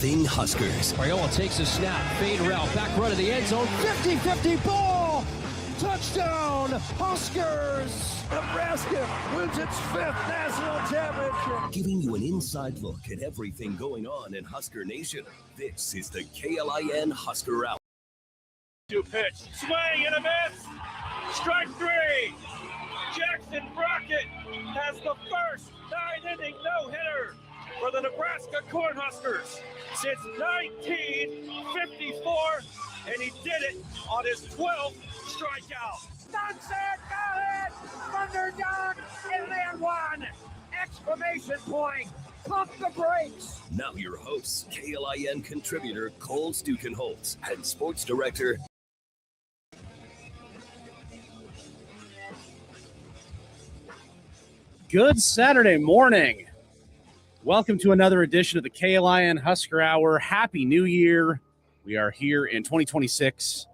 Huskers. Raiola takes a snap, fade route, back run of the end zone, 50-50 ball! Touchdown, Huskers! Nebraska wins its 5th national championship. Giving you an inside look at everything going on in Husker Nation. This is the KLIN Husker Hour. Two pitch, swing and a miss. Strike 3. Jackson Brockett has the first 9-inning no-hitter for the Nebraska Cornhuskers since 1954, and he did it on his 12th strikeout. Sunset, go ahead, Thunderdog, and then one! Exclamation point! Pump the brakes! Now your hosts, KLIN contributor Cole Stukenholtz and sports director. Good Saturday morning. Welcome to another edition of the KLIN Husker Hour. Happy New Year. We are here in 2026.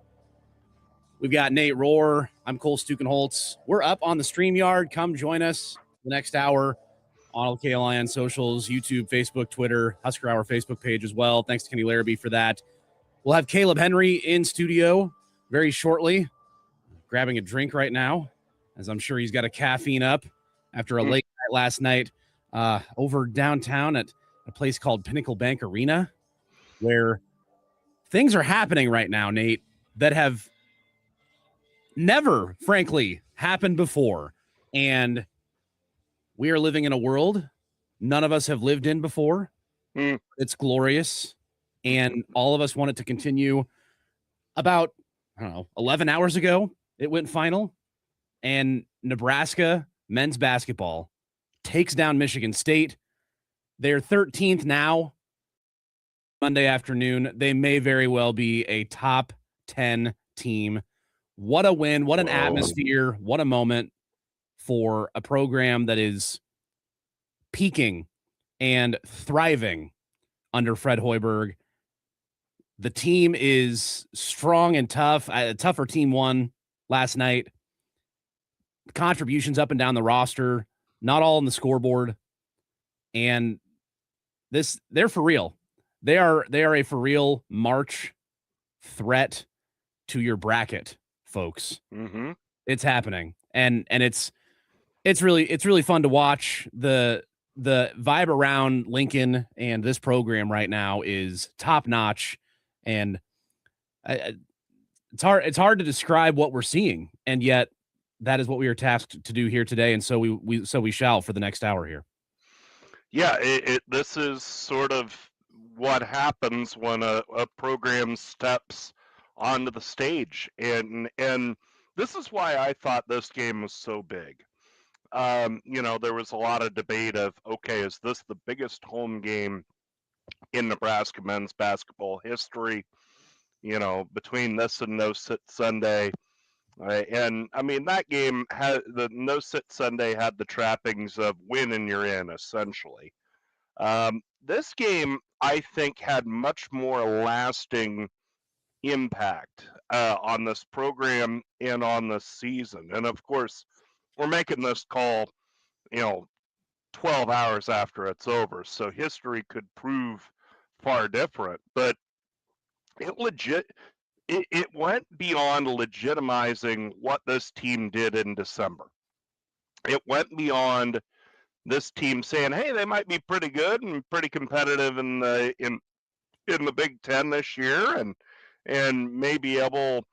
We've got Nate Rohr. I'm Cole Stukenholtz. We're up on the StreamYard. Come join us the next hour on all KLIN socials, YouTube, Facebook, Twitter, Husker Hour Facebook page as well. Thanks to Kenny Larrabee for that. We'll have Kaleb Henry in studio very shortly, grabbing a drink right now, as I'm sure he's got a caffeine up after a late night last night over downtown at a place called Pinnacle Bank Arena, where things are happening right now, Nate, that have never, frankly, happened before. And we are living in a world none of us have lived in before. It's glorious. And all of us want it to continue. About, 11 hours ago, it went final. And Nebraska men's basketball takes down Michigan State. They're 13th now. Monday afternoon, they may very well be a top 10 team. What a win. What an atmosphere. What a moment for a program that is peaking and thriving under Fred Hoiberg. The team is strong and tough. A tougher team won last night. Contributions up and down the roster, not all on the scoreboard. And they're for real. They are a for real March threat to your bracket, folks. Mm-hmm. It's happening. And it's really fun to watch. The vibe around Lincoln and this program right now is top notch. And it's hard to describe what we're seeing. And yet that is what we are tasked to do here today. And so we shall for the next hour here. Yeah, this is sort of what happens when a program steps onto the stage. And this is why I thought this game was so big. There was a lot of debate of, okay, is this the biggest home game in Nebraska men's basketball history? Between this and No Sit Sunday. And I mean, that game had the No Sit Sunday had the trappings of win and you're in, essentially. This game, I think, had much more lasting impact on this program and on this season. And of course, we're making this call, 12 hours after it's over. So history could prove far different. But it went beyond legitimizing what this team did in December. It went beyond this team saying, hey, they might be pretty good and pretty competitive in the Big Ten this year and may be able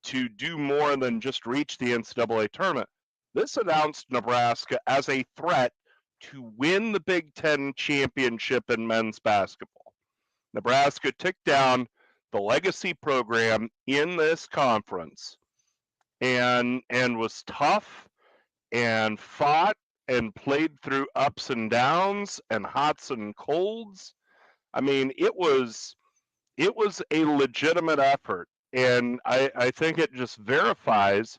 to do more than just reach the NCAA tournament. This announced Nebraska as a threat to win the Big Ten championship in men's basketball. Nebraska took down the legacy program in this conference and was tough and fought and played through ups and downs and hots and colds. I mean, it was a legitimate effort. And I think it just verifies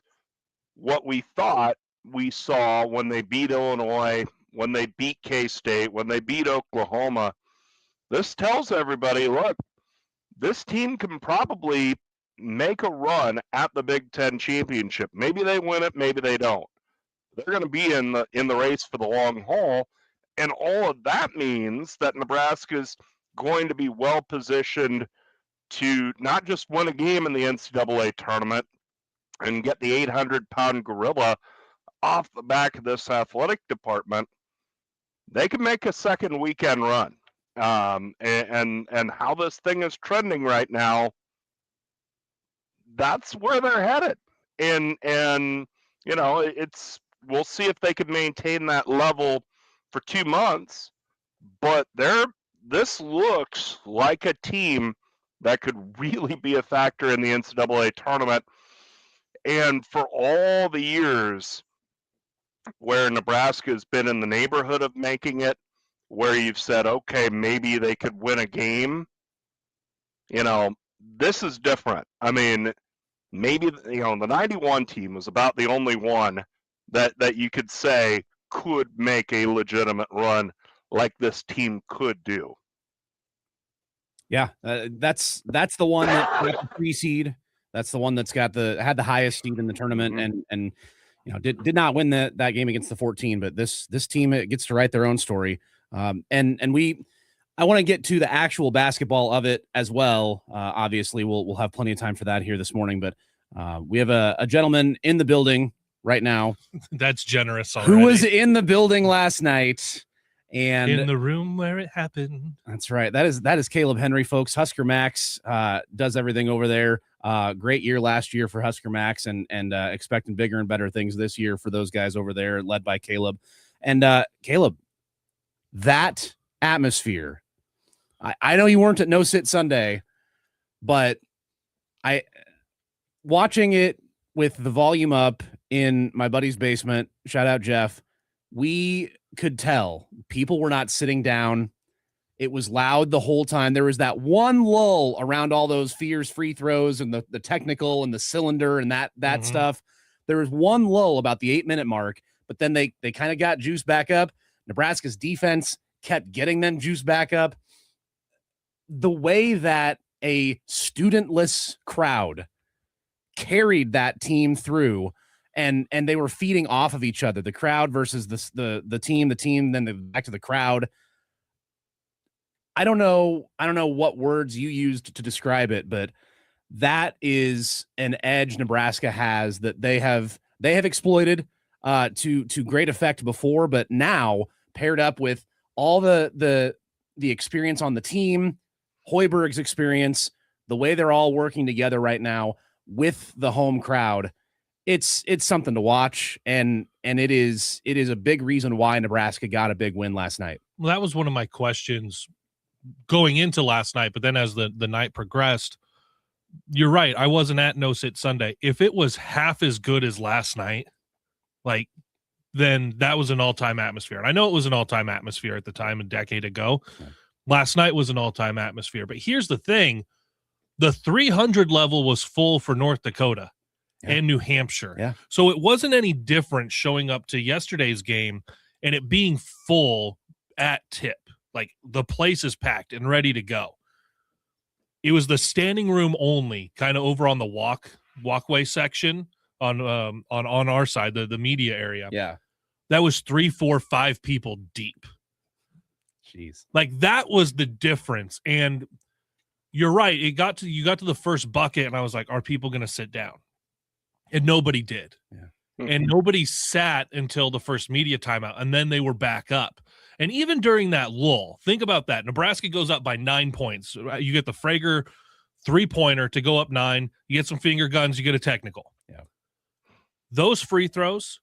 what we thought we saw when they beat Illinois, when they beat K-State, when they beat Oklahoma. This tells everybody, look, this team can probably make a run at the Big Ten championship. Maybe they win it, maybe they don't. They're going to be in the race for the long haul, and all of that means that Nebraska's going to be well positioned to not just win a game in the NCAA tournament and get the 800-pound gorilla off the back of this athletic department, they can make a second weekend run. And how this thing is trending right now, that's where they're headed. And you know, we'll see if they can maintain that level for 2 months, but this looks like a team that could really be a factor in the NCAA tournament. And for all the years where Nebraska has been in the neighborhood of making it, where you've said, okay, maybe they could win a game, you know, this is different. I mean, maybe, you know, the 91 team was about the only one that you could say could make a legitimate run like this team could do. Yeah, that's the one that got the 3 seed. That's the one that's had the highest seed in the tournament, and you know did not win that game against the 14. But this team, it gets to write their own story. I want to get to the actual basketball of it as well. Obviously, we'll have plenty of time for that here this morning. But we have a gentleman in the building right now. That's generous already. Who was in the building last night. And in the room where it happened. That's right. That is Kaleb Henry, folks. Husker Max does everything over there. Great year last year for Husker Max, and expecting bigger and better things this year for those guys over there, led by Kaleb. And Kaleb, that atmosphere. I know you weren't at No Sit Sunday, but watching it with the volume up in my buddy's basement. Shout out Jeff. We could tell people were not sitting down. It was loud the whole time. There was that one lull around all those Fears free throws and the technical and the cylinder and that stuff. There was one lull about the 8-minute mark, but then they kind of got juice back up. Nebraska's defense kept getting them juice back up. The way that a studentless crowd carried that team through, and they were feeding off of each other, the crowd versus the team, then back to the crowd. I don't know what words you used to describe it, but that is an edge Nebraska has that they have exploited to great effect before, but now paired up with all the experience on the team, Hoiberg's experience, the way they're all working together right now with the home crowd. It's something to watch, and it is a big reason why Nebraska got a big win last night. Well, that was one of my questions going into last night, but then as the night progressed, you're right. I wasn't at No Sit Sunday. If it was half as good as last night, then that was an all-time atmosphere. And I know it was an all-time atmosphere at the time, a decade ago. Okay. Last night was an all-time atmosphere. But here's the thing. The 300 level was full for North Dakota. Yeah. And New Hampshire. Yeah. So it wasn't any different showing up to yesterday's game and it being full at tip. Like the place is packed and ready to go. It was the standing room only, kind of over on the walkway section on our side, the media area. Yeah. That was 3, 4, 5 people deep. Jeez. Like that was the difference. And you're right. You got to the first bucket and I was like, are people going to sit down? And nobody did. Yeah. And nobody sat until the first media timeout, and then they were back up. And even during that lull, think about that. Nebraska goes up by 9 points. You get the Frager 3-pointer to go up 9. You get some finger guns. You get a technical. Yeah. Those free throws,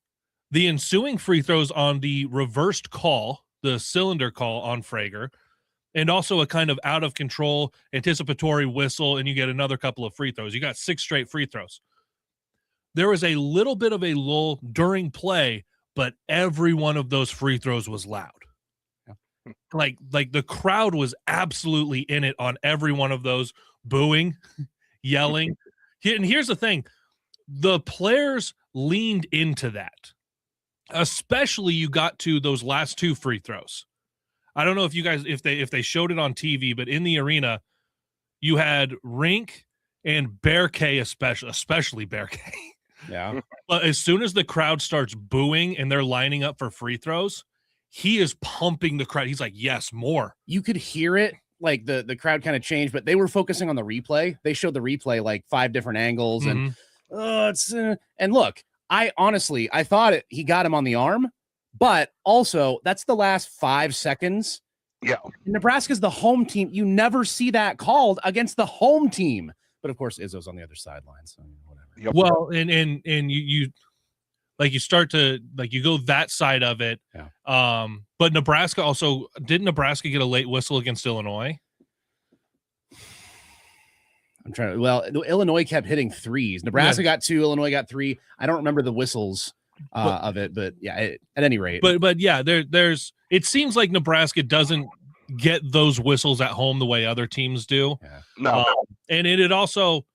the ensuing free throws on the reversed call, the cylinder call on Frager, and also a kind of out of control anticipatory whistle, and you get another couple of free throws. You got 6 straight free throws. There was a little bit of a lull during play, but every one of those free throws was loud. Yeah. Like the crowd was absolutely in it on every one of those, booing, yelling. And here's the thing. The players leaned into that. Especially you got to those last 2 free throws. I don't know if you guys, if they showed it on TV, but in the arena, you had Rink and Bear K, especially Bear K. Yeah. But as soon as the crowd starts booing and they're lining up for free throws, he is pumping the crowd. He's like, yes, more. You could hear it like the crowd kind of changed, but they were focusing on the replay. They showed the replay like 5 different angles, and and look, I thought he got him on the arm, but also that's the last 5 seconds. Yeah, Nebraska's the home team. You never see that called against the home team, but of course Izzo's on the other sideline, so whatever. Yep. Well, and you like you start to like you go that side of it. Yeah. But Nebraska also didn't Nebraska get a late whistle against Illinois? I'm trying to. Well, Illinois kept hitting threes. Nebraska got 2. Illinois got 3. I don't remember the whistles of it, but yeah. At any rate, but yeah, there's. It seems like Nebraska doesn't get those whistles at home the way other teams do. Yeah. No, and it also,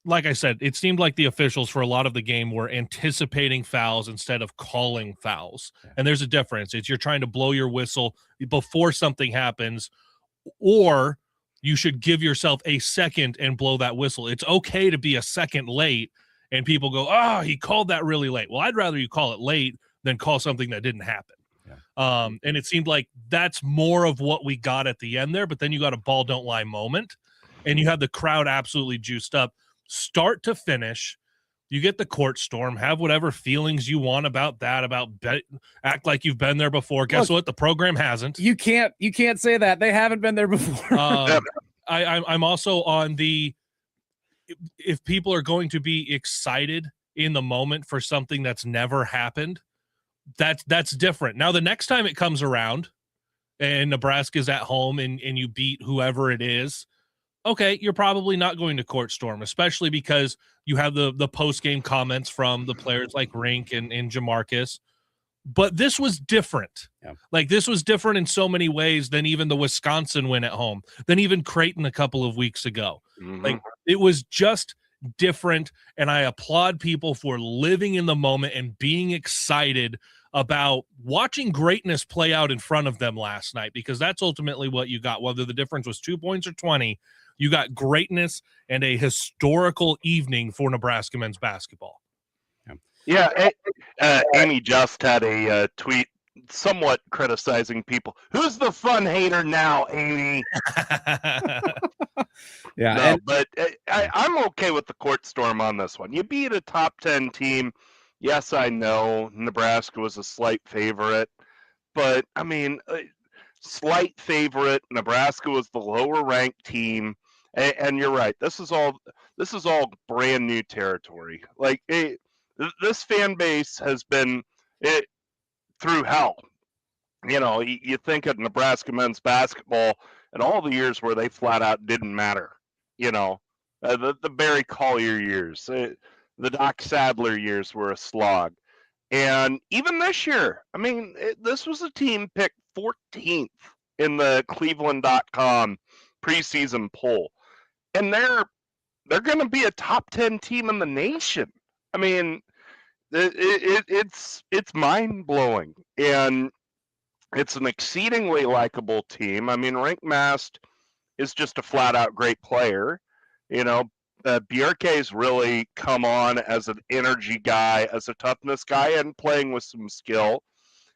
like I said, it seemed like the officials for a lot of the game were anticipating fouls instead of calling fouls. Yeah. And there's a difference. It's you're trying to blow your whistle before something happens, or you should give yourself a second and blow that whistle. It's okay to be a second late, and people go, oh, he called that really late. Well, I'd rather you call it late than call something that didn't happen. Yeah. And it seemed like that's more of what we got at the end there, but then you got a ball don't lie moment, and you had the crowd absolutely juiced up. Start to finish, you get the court storm, have whatever feelings you want about that, act like you've been there before. Guess what? The program hasn't. You can't say that. They haven't been there before. I'm also on the, if people are going to be excited in the moment for something that's never happened, that's different. Now, the next time it comes around and Nebraska's at home and you beat whoever it is, okay, you're probably not going to court storm, especially because you have the post-game comments from the players like Rink and Jamarcus. But this was different. Yeah. Like, this was different in so many ways than even the Wisconsin win at home, than even Creighton a couple of weeks ago. Mm-hmm. Like, it was just different, and I applaud people for living in the moment and being excited about watching greatness play out in front of them last night, because that's ultimately what you got. Whether the difference was 2 points or 20, you got greatness and a historical evening for Nebraska men's basketball. Yeah, Amy just had a tweet somewhat criticizing people. Who's the fun hater now, Amy? Yeah, no, but I'm okay with the court storm on this one. You beat a top 10 team. Yes, I know Nebraska was a slight favorite, but I mean, slight favorite. Nebraska was the lower ranked team, and you're right. This is all brand new territory. Like this fan base has been through hell. You know, you think of Nebraska men's basketball and all the years where they flat out didn't matter. You know, the Barry Collier years, the Doc Sadler years were a slog. And even this year, I mean, this was a team picked 14th in the Cleveland.com preseason poll. And they're going to be a top 10 team in the nation. I mean, it's mind-blowing. And it's an exceedingly likable team. I mean, Rink Mast is just a flat-out great player. You know, Bjerke's really come on as an energy guy, as a toughness guy, and playing with some skill.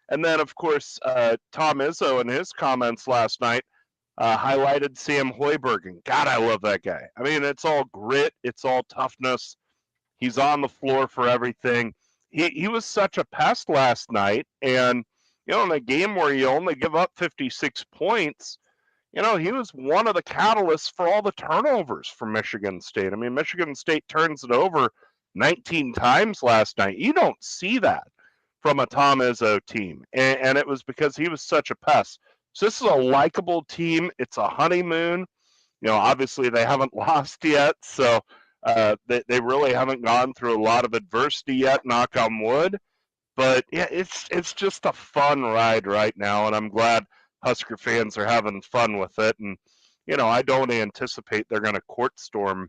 And then, of course, Tom Izzo in his comments last night highlighted Sam Hoiberg. And God, I love that guy. I mean, it's all grit. It's all toughness. He's on the floor for everything. He was such a pest last night. And, you know, in a game where you only give up 56 points, you know, he was one of the catalysts for all the turnovers for Michigan State. I mean, Michigan State turns it over 19 times last night. You don't see that from a Tom Izzo team. And it was because he was such a pest. So this is a likable team. It's a honeymoon. You know, obviously they haven't lost yet. So they really haven't gone through a lot of adversity yet, knock on wood. But, yeah, it's just a fun ride right now. And I'm glad Husker fans are having fun with it. And, you know, I don't anticipate they're going to court storm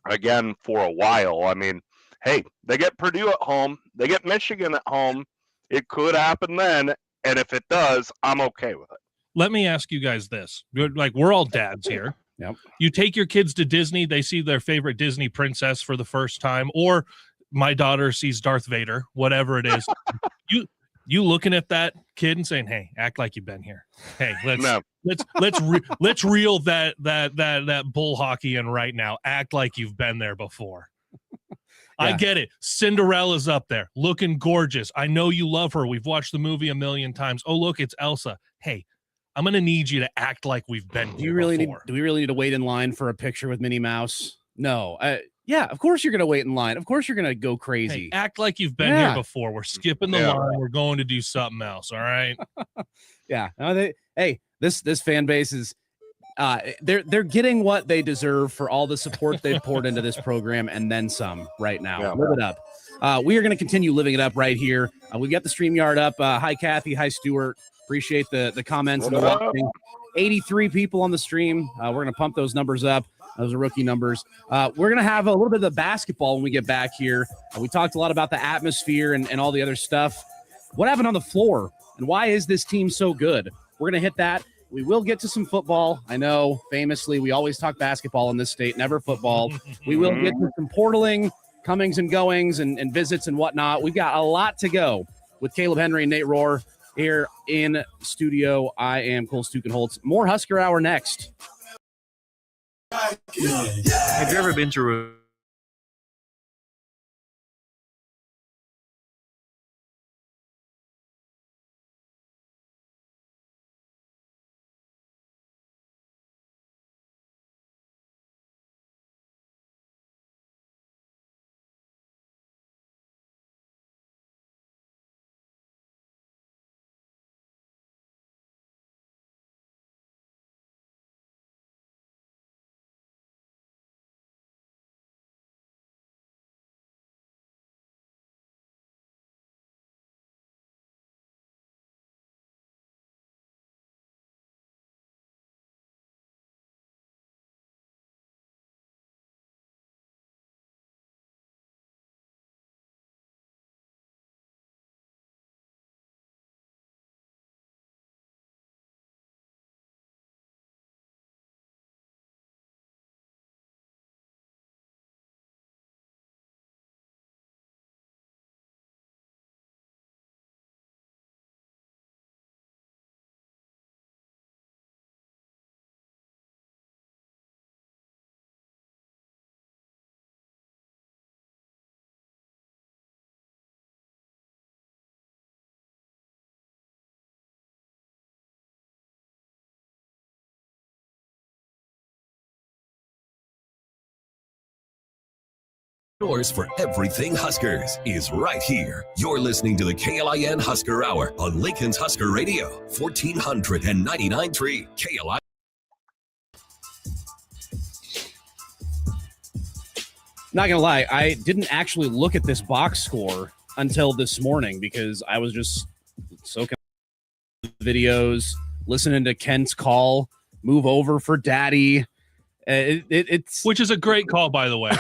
again for a while. I mean, hey, they get Purdue at home. They get Michigan at home. It could happen then. And if it does, I'm okay with it. Let me ask you guys this. Like, we're all dads here. Yep. You take your kids to Disney, they see their favorite Disney princess for the first time, or my daughter sees Darth Vader, whatever it is. you looking at that kid and saying, "Hey, act like you've been here. Hey, let's reel that bull hockey in right now. Act like you've been there before." I get it. Cinderella's up there looking gorgeous. I know you love her. We've watched the movie a million times. Oh, look, it's Elsa. Hey, I'm going to need you to act like we've been here before. Do we really need to wait in line for a picture with Minnie Mouse? No. Yeah, of course you're going to wait in line. Of course you're going to go crazy. Hey, act like you've been here before. We're skipping the line. We're going to do something else, all right? Yeah. No, this fan base is they're getting what they deserve for all the support they've poured into this program and then some right now. Yeah. Live it up. We are going to continue living it up right here. We've got the StreamYard up. Hi, Kathy. Hi, Stuart. Appreciate the comments and the watching. 83 people on the stream. We're going to pump those numbers up. Those are rookie numbers. We're going to have a little bit of the basketball when we get back here. We talked a lot about the atmosphere and all the other stuff. What happened on the floor? And why is this team so good? We're going to hit that. We will get to some football. I know, famously, we always talk basketball in this state, never football. We will get to some portaling, comings and goings, and visits and whatnot. We've got a lot to go with Kaleb Henry and Nate Rohr here in studio. I am Cole Stukenholtz. More Husker Hour next. Have you ever been to Yours for everything Huskers is right here. You're listening to the KLIN Husker Hour on Lincoln's Husker Radio, 1499.3 KLIN. Not gonna lie, I didn't actually look at this box score until this morning because I was just soaking videos, listening to Kent's call, move over for daddy. It's which is a great call, by the way.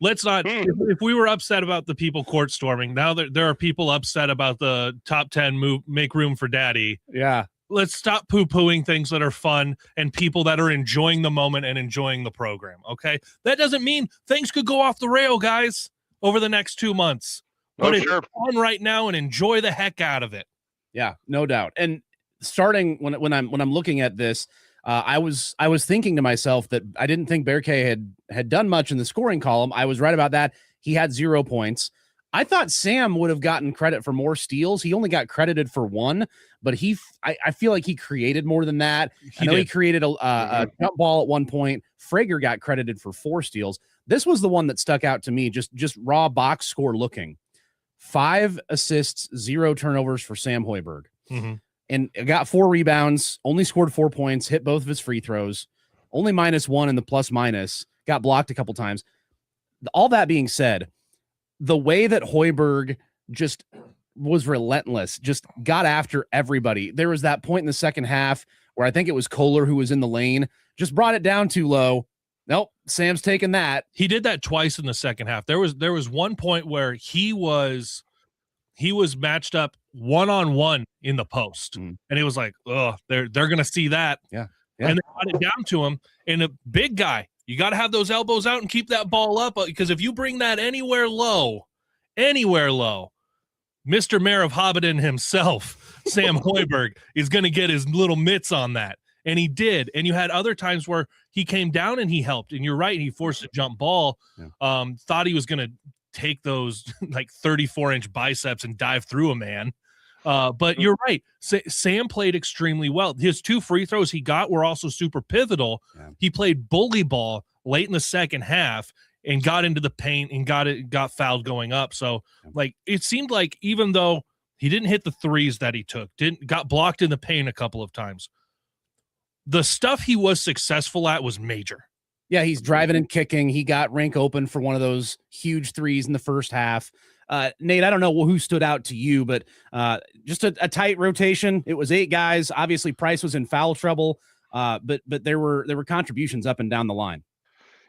Let's not. If we were upset about the people court storming, now there are people upset about the top 10 make room for daddy. Yeah. Let's stop poo-pooing things that are fun and people that are enjoying the moment and enjoying the program. Okay, that doesn't mean things could go off the rail, guys, over the next 2 months. But it's fun right now and enjoy the heck out of it. Yeah, no doubt. And starting when I'm looking at this. I was thinking to myself that I didn't think Bear K had done much in the scoring column. I was right about that. He had 0 points. I thought Sam would have gotten credit for more steals. He only got credited for 1, but I feel like he created more than that. He created a jump ball at one point. Frager got credited for 4 steals. This was the one that stuck out to me, just raw box score looking. 5 assists, 0 turnovers for Sam Hoiberg. Mm-hmm. And got 4 rebounds, only scored 4 points, hit both of his free throws, only -1 in the plus-minus, got blocked a couple times. All that being said, the way that Hoiberg just was relentless, just got after everybody. There was that point in the second half where I think it was Kohler who was in the lane, just brought it down too low. Nope, Sam's taking that. He did that twice in the second half. There was one point where he was matched up one-on-one in the post. And it was like, oh, they're going to see that. Yeah. And they got it down to him. And a big guy, you got to have those elbows out and keep that ball up because if you bring that anywhere low, Mr. Mayor of Hobbiton himself, Sam Hoiberg, is going to get his little mitts on that. And he did. And you had other times where he came down and he helped. And you're right, he forced a jump ball. Yeah. Thought he was going to take those like 34-inch biceps and dive through a man. But you're right. Sam played extremely well. His 2 free throws he got were also super pivotal. Yeah. He played bully ball late in the second half and got into the paint and got fouled going up. So like it seemed like even though he didn't hit the threes that he took, got blocked in the paint a couple of times, the stuff he was successful at was major. Yeah, he's driving and kicking. He got Rink open for one of those huge threes in the first half. Nate, I don't know who stood out to you, but just a tight rotation. It was 8 guys. Obviously, Price was in foul trouble, but there were contributions up and down the line.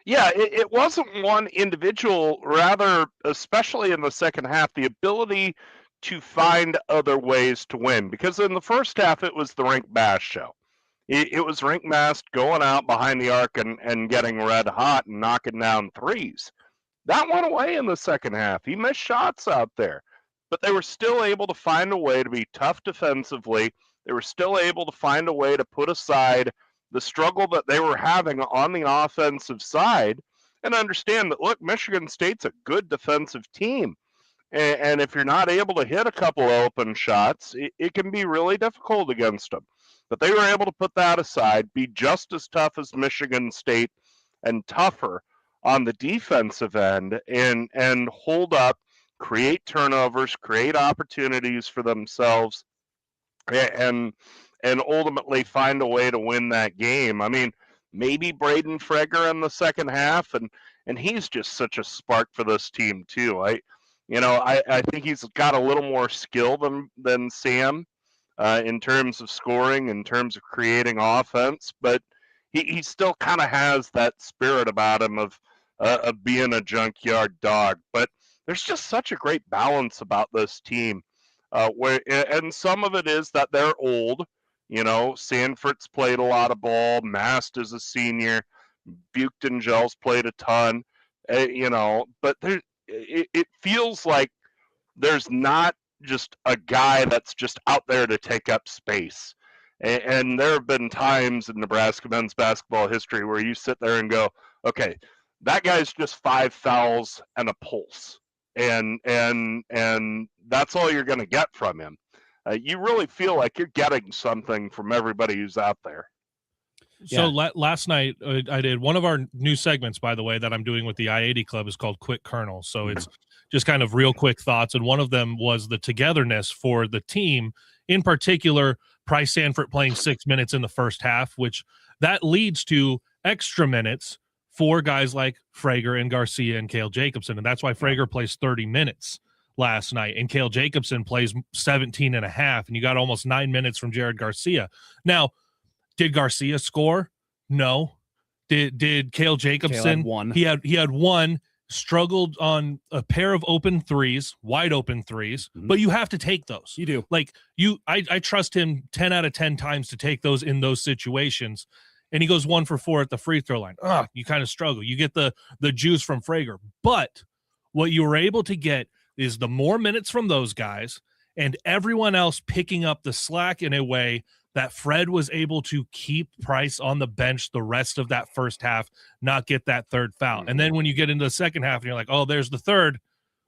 Yeah, it wasn't one individual, rather, especially in the second half, the ability to find other ways to win. Because in the first half, it was the Rink Bass show. It was Rink Bass going out behind the arc and getting red hot and knocking down threes. That went away in the second half. He missed shots out there, but they were still able to find a way to be tough defensively. They were still able to find a way to put aside the struggle that they were having on the offensive side and understand that, look, Michigan State's a good defensive team. And if you're not able to hit a couple open shots, it can be really difficult against them. But they were able to put that aside, be just as tough as Michigan State and tougher on the defensive end and hold up, create turnovers, create opportunities for themselves, and ultimately find a way to win that game. I mean, maybe Braden Frager in the second half, and he's just such a spark for this team too. I think he's got a little more skill than Sam in terms of scoring, in terms of creating offense, but he still kind of has that spirit about him of being a junkyard dog. But there's just such a great balance about this team, and some of it is that they're old. You know, Sanford's played a lot of ball. Mast is a senior. Buchtengel's played a ton. But it feels like there's not just a guy that's just out there to take up space. And there have been times in Nebraska men's basketball history where you sit there and go, okay, that guy's just 5 fouls and a pulse. And that's all you're going to get from him. You really feel like you're getting something from everybody who's out there. So last night I did one of our new segments, by the way, that I'm doing with the I-80 Club is called Quick Kernel. So it's just kind of real quick thoughts. And one of them was the togetherness for the team, in particular, Price Sanford playing 6 minutes in the first half, which that leads to extra minutes for guys like Frager and Garcia and Cale Jacobson. And that's why Frager plays 30 minutes last night, and Cale Jacobson plays 17 and a half, and you got almost 9 minutes from Jared Garcia. Now, did Garcia score? No. Did Cale Jacobson? Cale had one. He had one, struggled on a pair of open threes, wide open threes, but you have to take those. You do. Like I trust him 10 out of 10 times to take those in those situations. And he goes 1 for 4 at the free throw line. You kind of struggle. You get the juice from Frager. But what you were able to get is the more minutes from those guys and everyone else picking up the slack in a way that Fred was able to keep Price on the bench the rest of that first half, not get that third foul. And then when you get into the second half and you're like, oh, there's the third,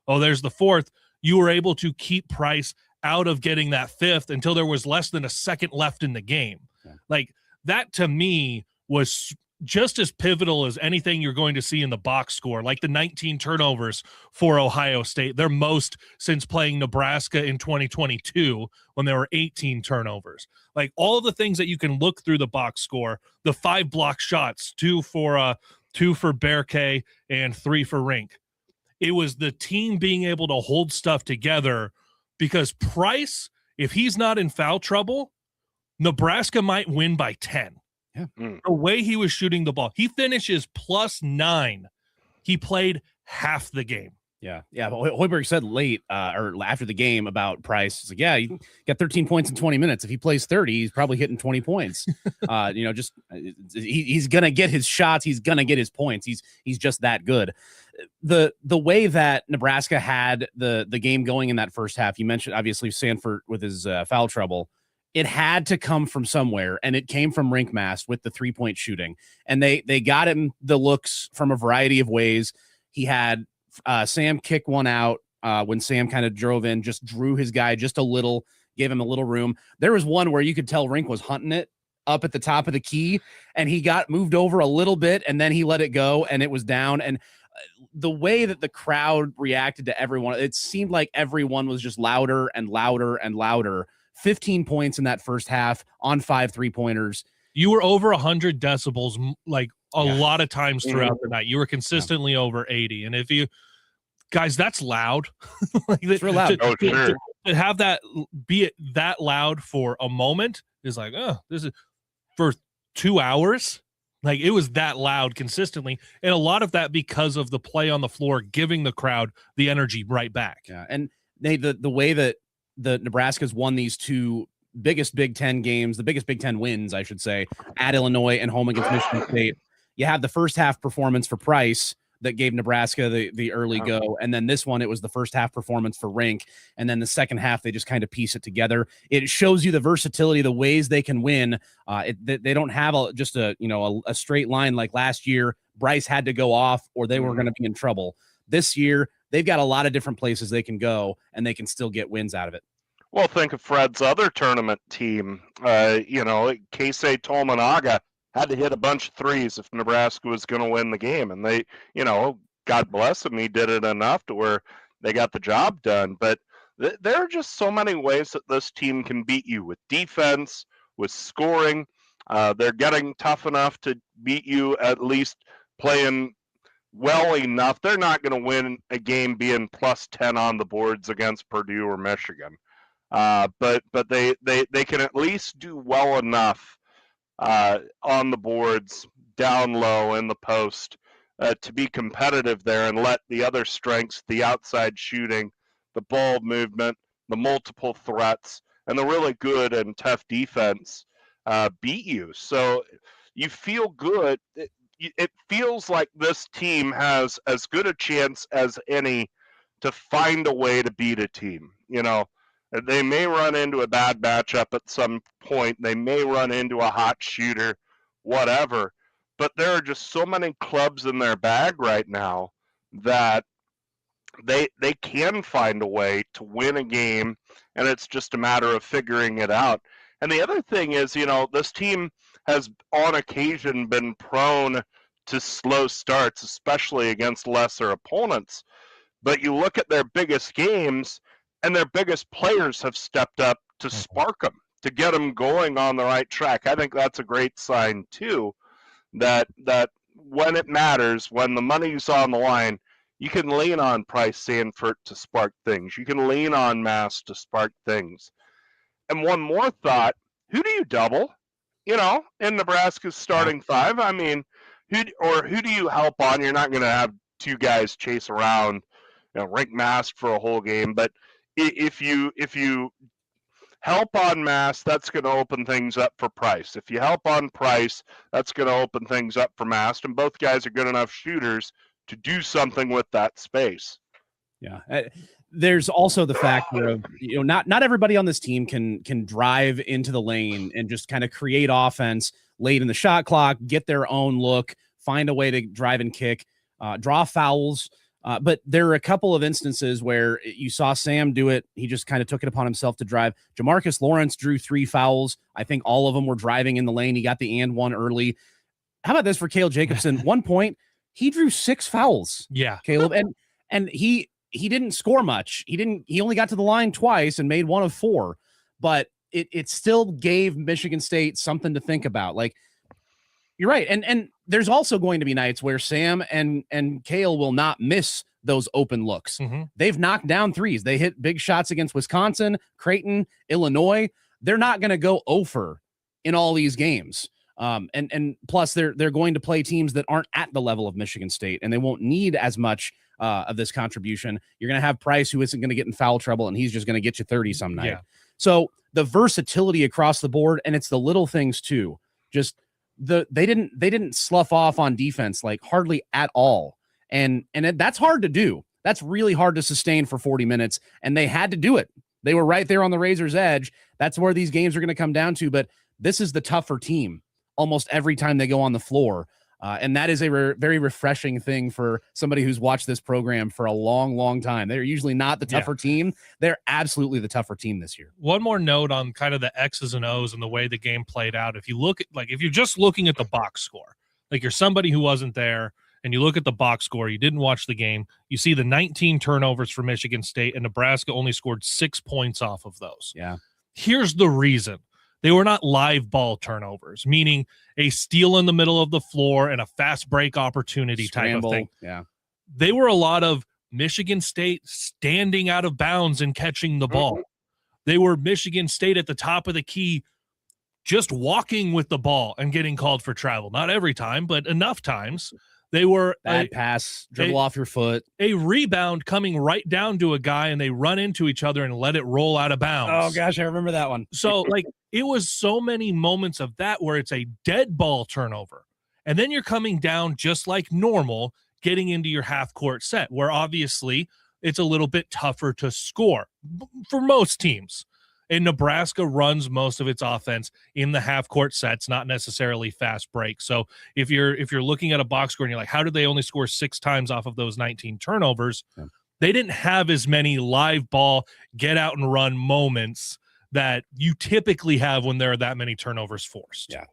oh, there's the fourth, you were able to keep Price out of getting that fifth until there was less than a second left in the game. Yeah. Like that to me was just as pivotal as anything you're going to see in the box score, like the 19 turnovers for Ohio State, their most since playing Nebraska in 2022 when there were 18 turnovers. Like all of the things that you can look through the box score, the 5 block shots, 2 for Berke and 3 for Rink. It was the team being able to hold stuff together because Price, if he's not in foul trouble, Nebraska might win by 10. Yeah. The way he was shooting the ball, he finishes +9. He played half the game. Yeah. Hoiberg said late or after the game about Price. It's like, yeah, he got 13 points in 20 minutes. If he plays 30, he's probably hitting 20 points. He's gonna get his shots. He's gonna get his points. He's just that good. The way that Nebraska had the game going in that first half, you mentioned obviously Sanford with his foul trouble. It had to come from somewhere, and it came from Rinkmast with the 3-point shooting. And they got him the looks from a variety of ways. He had Sam kick one out when Sam kind of drove in, just drew his guy just a little, gave him a little room. There was one where you could tell Rink was hunting it up at the top of the key, and he got moved over a little bit, and then he let it go, and it was down. And the way that the crowd reacted to everyone, it seemed like everyone was just louder and louder and louder. 15 points in that first half on 5 3-pointers. You were over 100 decibels, like a lot of times throughout the night. You were consistently over 80. And if you guys, that's loud. It's real loud. To have that be it that loud for a moment is like, this is for 2 hours. Like, it was that loud consistently. And a lot of that because of the play on the floor, giving the crowd the energy right back. Yeah. And the way that the Nebraska's won these two biggest Big Ten games, the biggest Big Ten wins, I should say, at Illinois and home against Michigan State. You have the first half performance for Price that gave Nebraska the early go. And then this one, it was the first half performance for Rink. And then the second half, they just kind of piece it together. It shows you the versatility, the ways they can win. They don't have just a straight line like last year. Bryce had to go off or they were going to be in trouble. This year, they've got a lot of different places they can go and they can still get wins out of it. Well, think of Fred's other tournament team. Keisei Tolmanaga had to hit a bunch of threes if Nebraska was going to win the game. And they, God bless him, he did it enough to where they got the job done. But there are just so many ways that this team can beat you with defense, with scoring. They're getting tough enough to beat you, at least playing well enough. They're not going to win a game being plus 10 on the boards against Purdue or Michigan. But they can at least do well enough on the boards, down low in the post, to be competitive there and let the other strengths, the outside shooting, the ball movement, the multiple threats, and the really good and tough defense beat you. So you feel good. It feels like this team has as good a chance as any to find a way to beat a team. They may run into a bad matchup at some point. They may run into a hot shooter, whatever. But there are just so many clubs in their bag right now that they can find a way to win a game, and it's just a matter of figuring it out. And the other thing is, this team has on occasion been prone to slow starts, especially against lesser opponents. But you look at their biggest games, and their biggest players have stepped up to spark them, to get them going on the right track. I think that's a great sign, too, that when it matters, when the money's on the line, you can lean on Price Sanford to spark things. You can lean on Mass to spark things. And one more thought, who do you double, in Nebraska's starting five? I mean, who do you help on? You're not going to have two guys chase around, Rink Mass for a whole game, but if you help on Mass, that's going to open things up for Price. If you help on Price, that's going to open things up for Mass, and both guys are good enough shooters to do something with that space. Yeah. There's also the factor of, not everybody on this team can drive into the lane and just kind of create offense late in the shot clock, get their own look, find a way to drive and kick, draw fouls. But there are a couple of instances where you saw Sam do it. He just kind of took it upon himself to drive. Jamarcus Lawrence drew 3 fouls. I think all of them were driving in the lane. He got the and one early. How about this for Caleb Jacobson? 1 point, he drew 6 fouls. Yeah, Caleb, and he didn't score much. He only got to the line twice and made 1 of 4. But it still gave Michigan State something to think about. Like, you're right. And there's also going to be nights where Sam and Kale will not miss those open looks. Mm-hmm. They've knocked down threes. They hit big shots against Wisconsin, Creighton, Illinois. They're not going to go 0 in all these games. And plus they're going to play teams that aren't at the level of Michigan State, and they won't need as much of this contribution. You're going to have Price, who isn't going to get in foul trouble, and he's just going to get you 30 some night. Yeah. So the versatility across the board, and it's the little things too. Just they didn't slough off on defense like hardly at all, and that's hard to do. That's really hard to sustain for 40 minutes, and they had to do it. They were right there on the razor's edge. That's where these games are going to come down to. But this is the tougher team almost every time they go on the floor. And that is a very refreshing thing for somebody who's watched this program for a long, long time. They're usually not the tougher team. They're absolutely the tougher team this year. One more note on kind of the X's and O's and the way the game played out. If you look at, if you're just looking at the box score, like you're somebody who wasn't there and you look at the box score, you didn't watch the game, you see the 19 turnovers for Michigan State, and Nebraska only scored 6 points off of those. Yeah. Here's the reason. They were not live ball turnovers, meaning a steal in the middle of the floor and a fast break opportunity Scramble, type of thing. Yeah. They were a lot of Michigan State standing out of bounds and catching the ball. They were Michigan State at the top of the key, just walking with the ball and getting called for travel. Not every time, but enough times. They were bad pass, dribble off your foot. A rebound coming right down to a guy, and they run into each other and let it roll out of bounds. Oh, gosh, I remember that one. So, it was so many moments of that where it's a dead ball turnover. And then you're coming down just like normal, getting into your half-court set, where obviously it's a little bit tougher to score for most teams. And Nebraska runs most of its offense in the half-court sets, not necessarily fast break. So if you're looking at a box score and you're like, how did they only score 6 times off of those 19 turnovers? Yeah. They didn't have as many live ball, get out and run moments that you typically have when there are that many turnovers forced. Yeah,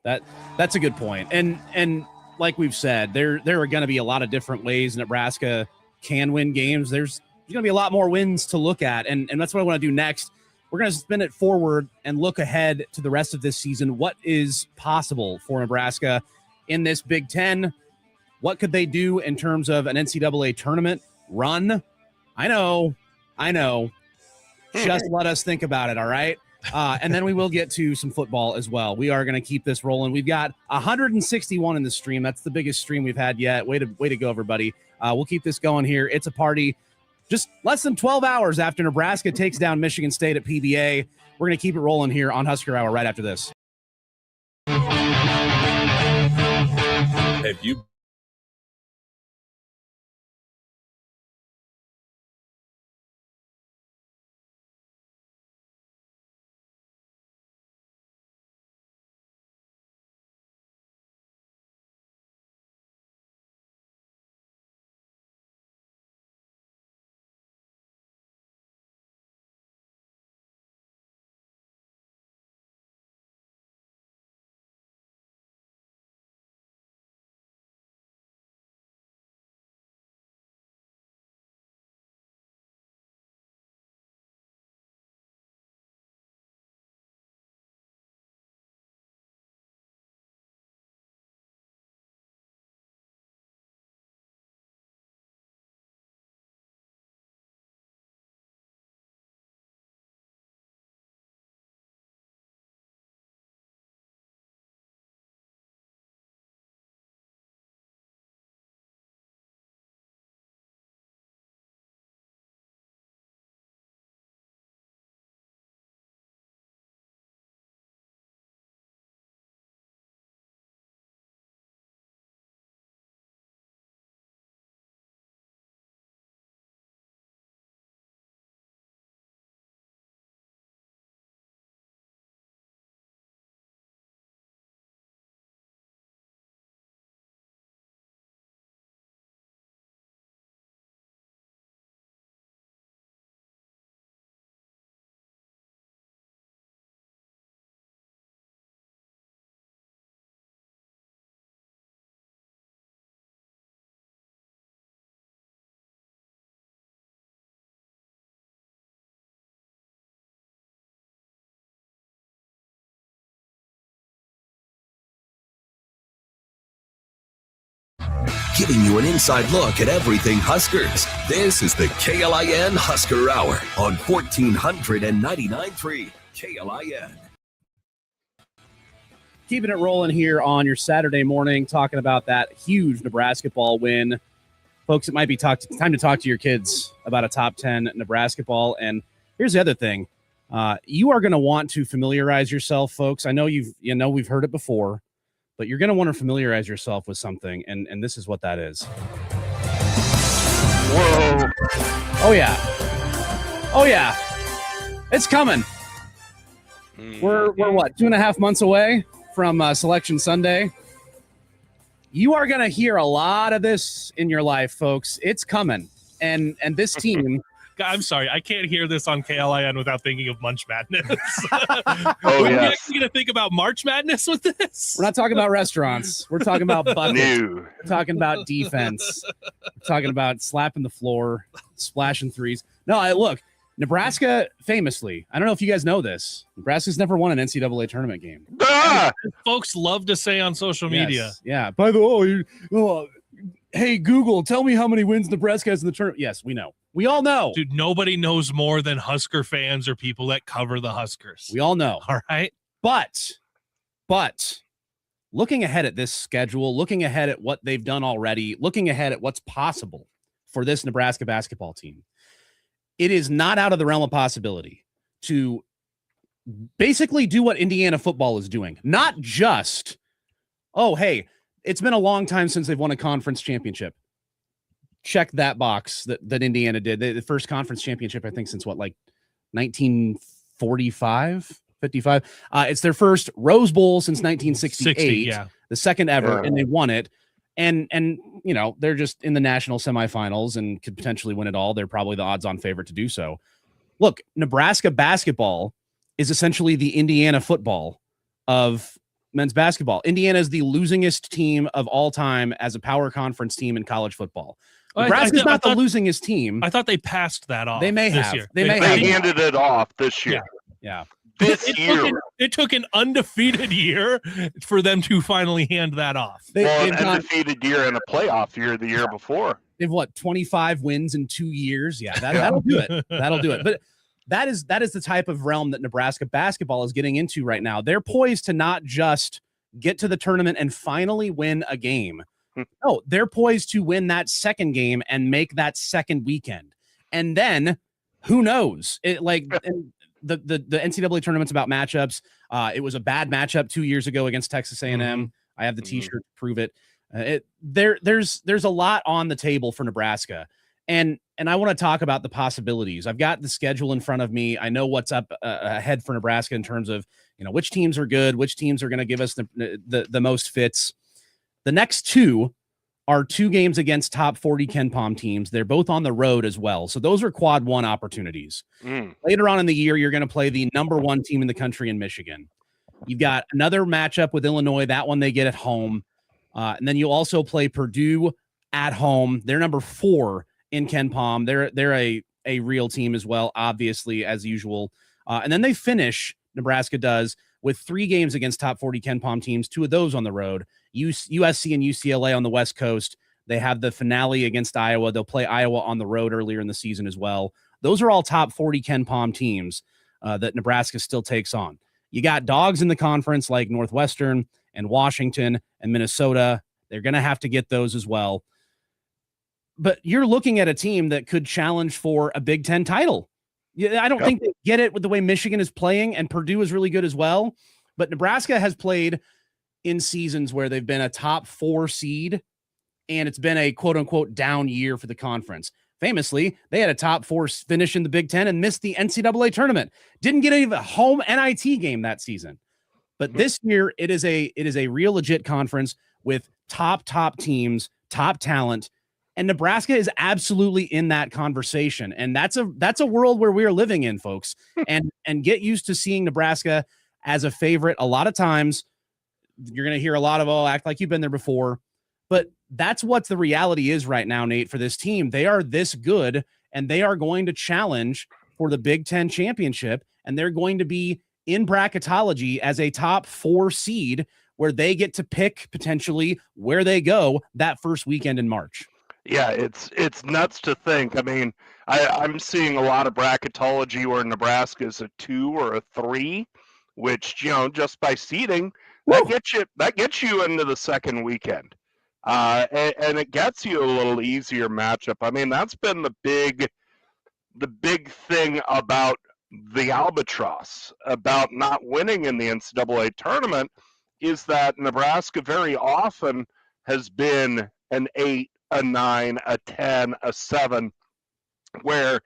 that's a good point. And like we've said, there are going to be a lot of different ways Nebraska can win games. There's going to be a lot more wins to look at, and that's what I want to do next. We're going to spin it forward and look ahead to the rest of this season. What is possible for Nebraska in this Big Ten? What could they do in terms of an NCAA tournament run? I know. Just let us think about it, all right? And then we will get to some football as well. We are going to keep this rolling. We've got 161 in the stream. That's the biggest stream we've had yet. Way to go, everybody. We'll keep this going here. It's a party. Just less than 12 hours after Nebraska takes down Michigan State at PBA. We're going to keep it rolling here on Husker Hour right after this. Have you giving you an inside look at everything Huskers? This is the KLIN Husker Hour on 1499.3 KLIN. Keeping it rolling here on your Saturday morning, talking about that huge Nebraska ball win Folks, it might be time to talk to your kids about a top 10 Nebraska ball. And here's the other thing. You are going to want to familiarize yourself, folks. I know we've heard it before, but you're going to want to familiarize yourself with something, and this is what that is. Whoa. Oh, yeah. Oh, yeah. It's coming. We're what, 2.5 months away from Selection Sunday? You are going to hear a lot of this in your life, folks. It's coming. And this team... I'm sorry, I can't hear this on KLIN without thinking of Munch Madness. Oh, Are we yes. actually going to think about March Madness with this? We're not talking about restaurants. We're talking about buckets. No. We're talking about defense. We're talking about slapping the floor, splashing threes. No, look, Nebraska famously, I don't know if you guys know this, Nebraska's never won an NCAA tournament game. Ah! Folks love to say on social media. Yes, yeah. By the way, hey, Google, tell me how many wins Nebraska has in the tournament. Yes, we know. We all know. Dude, nobody knows more than Husker fans or people that cover the Huskers. We all know. All right. But looking ahead at this schedule, looking ahead at what they've done already, looking ahead at what's possible for this Nebraska basketball team, it is not out of the realm of possibility to basically do what Indiana football is doing. Not just, oh, hey, it's been a long time since they've won a conference championship. Check that box that Indiana did. The first conference championship, I think, since what, like 1945, 55. It's their first Rose Bowl since 1968, the second ever, and they won it. And you know, they're just in the national semifinals and could potentially win it all. They're probably the odds-on favorite to do so. Look, Nebraska basketball is essentially the Indiana football of men's basketball. Indiana is the losingest team of all time as a power conference team in college football. Nebraska's not the losingest team. I thought they passed that off. They may this have. Year. They may They have. handed it off this year. Yeah. This year. It took an undefeated year for them to finally hand that off. An undefeated year and a playoff year the year before. They've 25 wins in 2 years. Yeah, that'll do it. That'll do it. But that is the type of realm that Nebraska basketball is getting into right now. They're poised to not just get to the tournament and finally win a game. No, they're poised to win that second game and make that second weekend. And then who knows? The NCAA tournament's about matchups. It was a bad matchup 2 years ago against Texas A&M. Mm-hmm. I have the t-shirt to prove it. There's a lot on the table for Nebraska. And I want to talk about the possibilities. I've got the schedule in front of me. I know what's up ahead for Nebraska in terms of, which teams are good, which teams are going to give us the most fits. The next two are 2 games against top 40 KenPom teams. They're both on the road as well. So those are quad 1 opportunities. Later on in the year, you're going to play the number 1 team in the country in Michigan. You've got another matchup with Illinois. That one they get at home. And then you'll also play Purdue at home. They're number 4 in KenPom. They're a real team as well, obviously, as usual. And then they finish, Nebraska does, with 3 games against top 40 KenPom teams, 2 of those on the road. USC and UCLA on the West Coast. They have the finale against Iowa. They'll play Iowa on the road earlier in the season as well. Those are all top 40 KenPom teams that Nebraska still takes on. You got dogs in the conference like Northwestern and Washington and Minnesota. They're going to have to get those as well. But you're looking at a team that could challenge for a Big Ten title. I don't think they get it with the way Michigan is playing, and Purdue is really good as well. But Nebraska has played in seasons where they've been a top 4 seed, and it's been a quote-unquote down year for the conference. Famously, they had a top 4 finish in the Big Ten and missed the NCAA tournament. Didn't get a home NIT game that season. But this year, it is a real legit conference with top teams, top talent, and Nebraska is absolutely in that conversation. And that's a world where we are living in, folks. And get used to seeing Nebraska as a favorite. A lot of times you're going to hear a lot of, act like you've been there before. But that's what the reality is right now, Nate, for this team. They are this good, and they are going to challenge for the Big Ten championship, and they're going to be in bracketology as a top 4 seed where they get to pick potentially where they go that first weekend in March. Yeah, it's nuts to think. I mean, I'm seeing a lot of bracketology where Nebraska is a 2 or a 3, which, just by seeding, that gets you into the second weekend. and it gets you a little easier matchup. I mean, that's been the big thing about the albatross, about not winning in the NCAA tournament, is that Nebraska very often has been an 8, a 9, a 10, a 7, where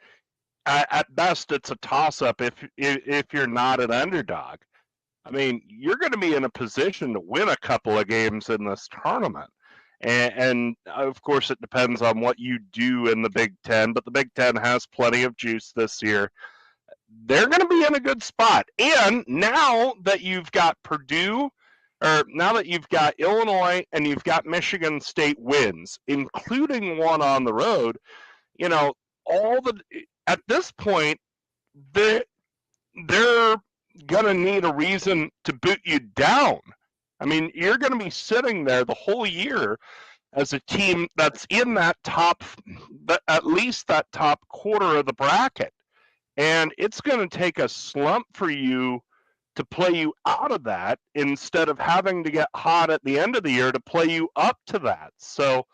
at best it's a toss-up if you're not an underdog. I mean, you're going to be in a position to win a couple of games in this tournament. And of course, it depends on what you do in the Big Ten, but the Big Ten has plenty of juice this year. They're going to be in a good spot. And now that you've got Purdue, or now that you've got Illinois and you've got Michigan State wins, including one on the road, you know, at this point, they're going to need a reason to boot you down. I mean, you're going to be sitting there the whole year as a team that's in that at least that top quarter of the bracket. And it's going to take a slump for you to play you out of that instead of having to get hot at the end of the year to play you up to that. So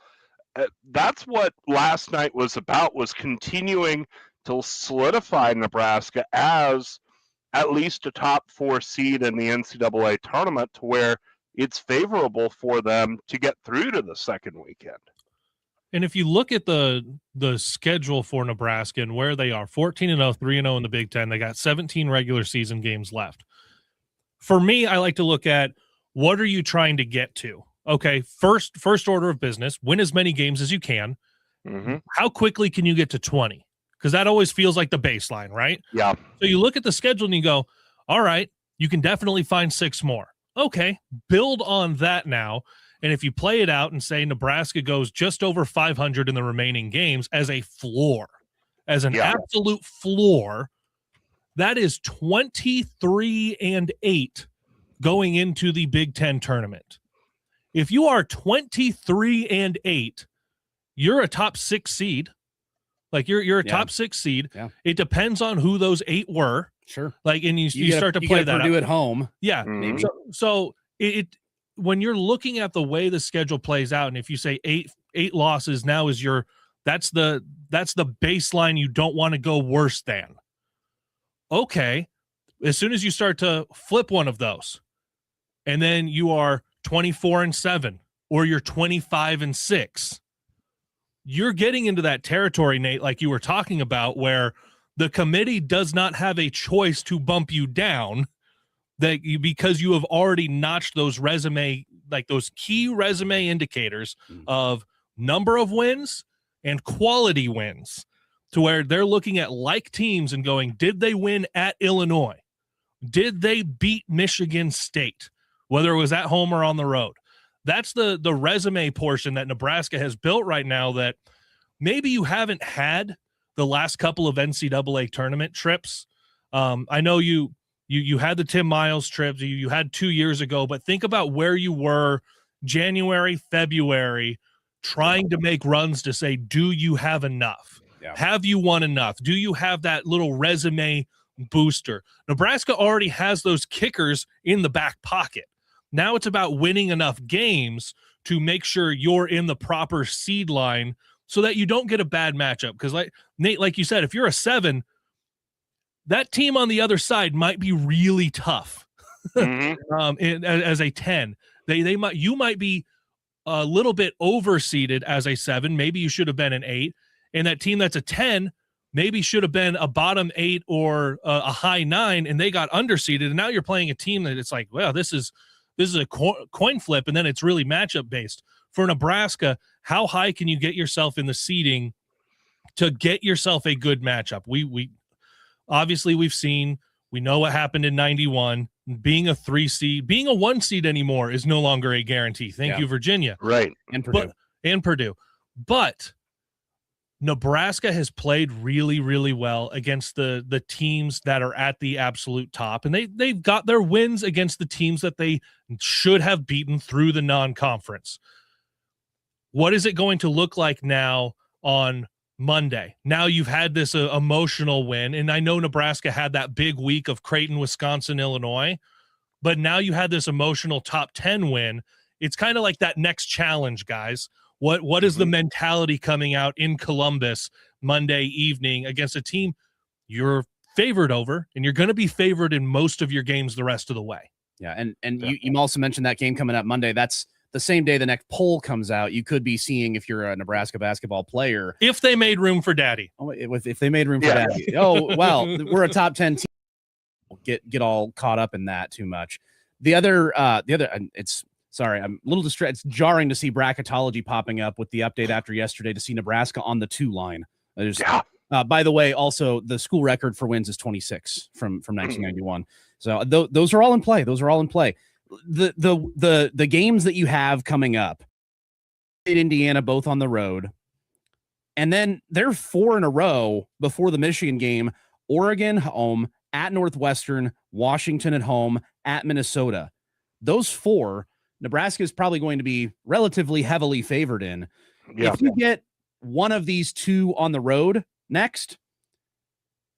that's what last night was about, was continuing to solidify Nebraska as at least a top 4 seed in the NCAA tournament, to where it's favorable for them to get through to the second weekend. And if you look at the schedule for Nebraska and where they are, 14-0, 3-0 in the Big Ten, they got 17 regular season games left. For me, I like to look at, what are you trying to get to? Okay, first order of business, win as many games as you can. Mm-hmm. How quickly can you get to 20? Because that always feels like the baseline, right? Yeah. So you look at the schedule and you go, all right, you can definitely find 6 more. Okay, build on that now. And if you play it out and say Nebraska goes just over 500 in the remaining games as a floor, as an absolute floor, that is 23-8 going into the Big Ten tournament. If you are 23-8, you're a top 6 seed. Like you're a top 6 seed. Yeah. It depends on who those 8 were. Sure. Like, and you start to play that. Do at home. Yeah. Mm-hmm. So it when you're looking at the way the schedule plays out, and if you say eight losses now is that's the baseline, you don't want to go worse than. Okay. As soon as you start to flip one of those, and then you are 24-7, or you're 25-6, you're getting into that territory, Nate, like you were talking about, where the committee does not have a choice to bump you down because you have already notched those resume, like those key resume indicators of number of wins and quality wins, to where they're looking at like teams and going, did they win at Illinois? Did they beat Michigan State, whether it was at home or on the road? That's the resume portion that Nebraska has built right now, that maybe you haven't had the last couple of NCAA tournament trips. I know you had the Tim Miles trip, you had 2 years ago, but think about where you were January, February, trying to make runs to say, do you have enough? Yeah. Have you won enough? Do you have that little resume booster? Nebraska already has those kickers in the back pocket. Now it's about winning enough games to make sure you're in the proper seed line so that you don't get a bad matchup. Because, like Nate, like you said, if you're a 7, that team on the other side might be really tough. Mm-hmm. As a 10, you might be a little bit overseeded as a 7. Maybe you should have been an 8, and that team that's a 10 maybe should have been a bottom 8 or a high 9, and they got underseeded. And now you're playing a team that it's like, well, this is a coin flip, and then it's really matchup based. For Nebraska, how high can you get yourself in the seeding to get yourself a good matchup? We obviously we know what happened in 91. Being a 3 seed, being a 1 seed anymore is no longer a guarantee. Thank you, Virginia. Right. And Purdue. But Nebraska has played really, really well against the teams that are at the absolute top, and they've got their wins against the teams that they should have beaten through the non-conference. What is it going to look like now on Monday? Now you've had this emotional win, and I know Nebraska had that big week of Creighton, Wisconsin, Illinois, but now you had this emotional top 10 win, it's kind of like that next challenge, guys. What is the mentality coming out in Columbus Monday evening against a team you're favored over, and you're going to be favored in most of your games the rest of the way? Yeah, and you also mentioned that game coming up Monday. That's the same day the next poll comes out. You could be seeing if you're a Nebraska basketball player. If they made room for Daddy. Oh, if they made room for Daddy. Oh, well, we're a top 10 team. Get all caught up in that too much. The other, it's sorry, I'm a little distracted. It's jarring to see bracketology popping up with the update after yesterday to see Nebraska on the 2 line. By the way, also the school record for wins is 26 from 1991. So those are all in play. The games that you have coming up in Indiana, both on the road, and then they're 4 in a row before the Michigan game. Oregon home, at Northwestern, Washington at home, at Minnesota. Those 4, Nebraska is probably going to be relatively heavily favored in. Yeah. If you get one of these 2 on the road next,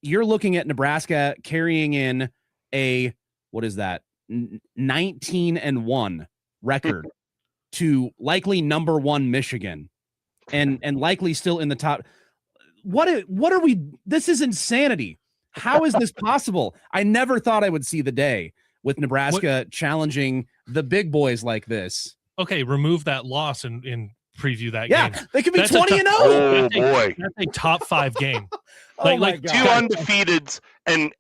you're looking at Nebraska carrying in a, what is that, 19-1 record to likely number 1 Michigan and likely still in the top. What are we? This is insanity. How is this possible? I never thought I would see the day with Nebraska challenging the big boys like this. Okay, remove that loss and preview that game. Yeah, they could be 20-0. Oh boy, that's a top 5 game. like 2 undefeateds, and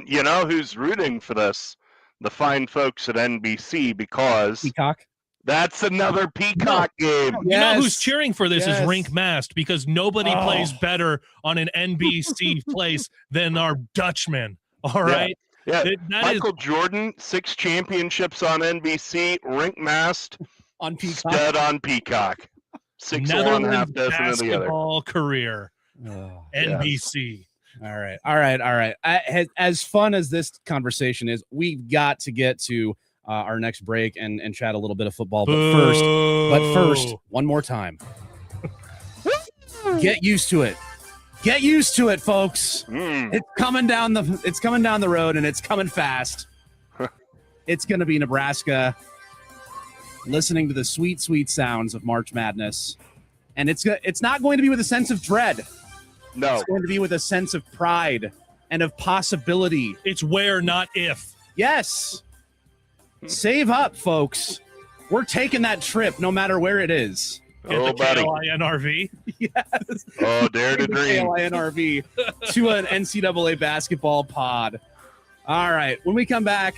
you know who's rooting for this? The fine folks at NBC, because Peacock. That's another Peacock game. You know who's cheering for this is Rink Mast, because nobody plays better on an NBC place than our Dutchman. All right. Yeah. Michael Jordan, 6 championships on NBC. Rink Mast on Peacock. Stud on Peacock. 6 of one, half dozen of the other. Basketball career. NBC. All right. As fun as this conversation is, we've got to get to our next break and chat a little bit of football. But first, one more time. Get used to it. Get used to it, folks. It's coming down the road, and it's coming fast. It's going to be Nebraska listening to the sweet, sweet sounds of March Madness. And it's not going to be with a sense of dread. No. It's going to be with a sense of pride and of possibility. It's where, not if. Yes. Save up, folks. We're taking that trip no matter where it is. Get the KLIN RV. Yes. Oh, dare to dream. KLIN RV to an NCAA basketball pod. All right. When we come back,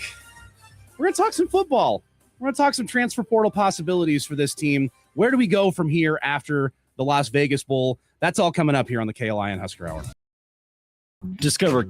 we're going to talk some football. We're going to talk some transfer portal possibilities for this team. Where do we go from here after the Las Vegas Bowl? That's all coming up here on the KLIN Husker Hour. Discover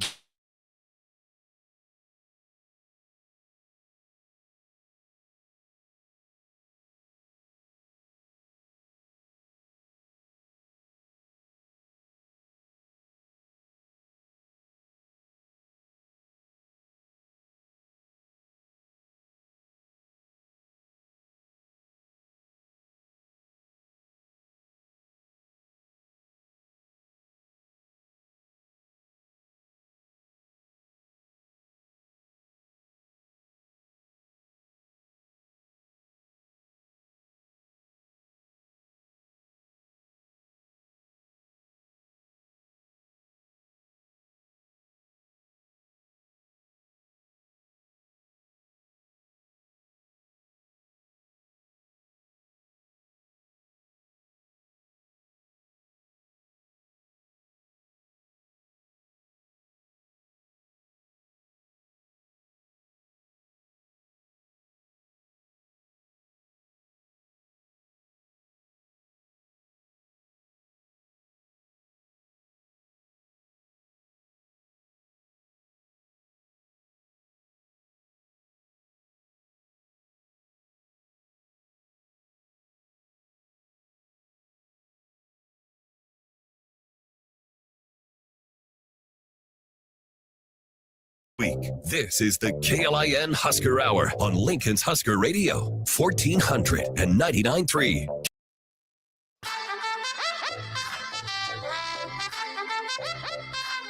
week. This is the KLIN Husker Hour on Lincoln's Husker Radio, 1499.3.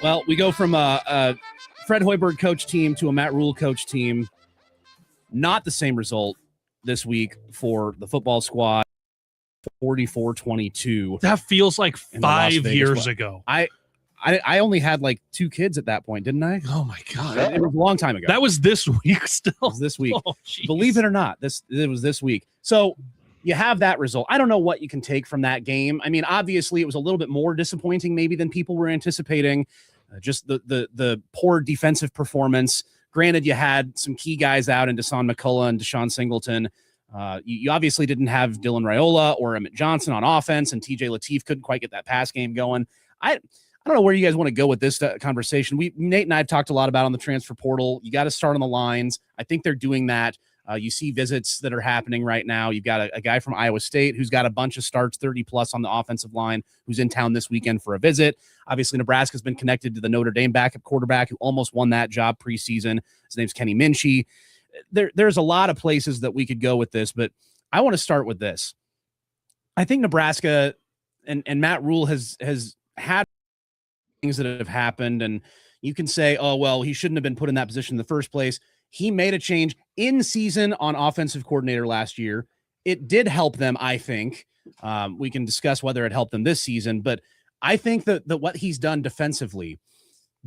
Well, we go from a Fred Hoiberg coach team to a Matt Rule coach team. Not the same result this week for the football squad, 44-22. That feels like 5 years Well, ago. I only had like 2 kids at that point, didn't I? Oh my God. It was a long time ago. That was this week still. It was this week. Oh, geez. Believe it or not, it was this week. So you have that result. I don't know what you can take from that game. I mean, obviously it was a little bit more disappointing maybe than people were anticipating. Just the poor defensive performance. Granted, you had some key guys out in Deshaun McCullough and Deshaun Singleton. You obviously didn't have Dylan Raiola or Emmett Johnson on offense, and TJ Lateef couldn't quite get that pass game going. I don't know where you guys want to go with this conversation. Nate and I have talked a lot about on the transfer portal. You got to start on the lines. I think they're doing that. You see visits that are happening right now. You've got a guy from Iowa State who's got a bunch of starts, 30-plus on the offensive line, who's in town this weekend for a visit. Obviously, Nebraska's been connected to the Notre Dame backup quarterback who almost won that job preseason. His name's Kenny Minchie. There's a lot of places that we could go with this, but I want to start with this. I think Nebraska and Matt Rule has had things that have happened, and you can say, oh, well, he shouldn't have been put in that position in the first place. He made a change in season on offensive coordinator last year. It did help them, I think. We can discuss whether it helped them this season, but I think that what he's done defensively,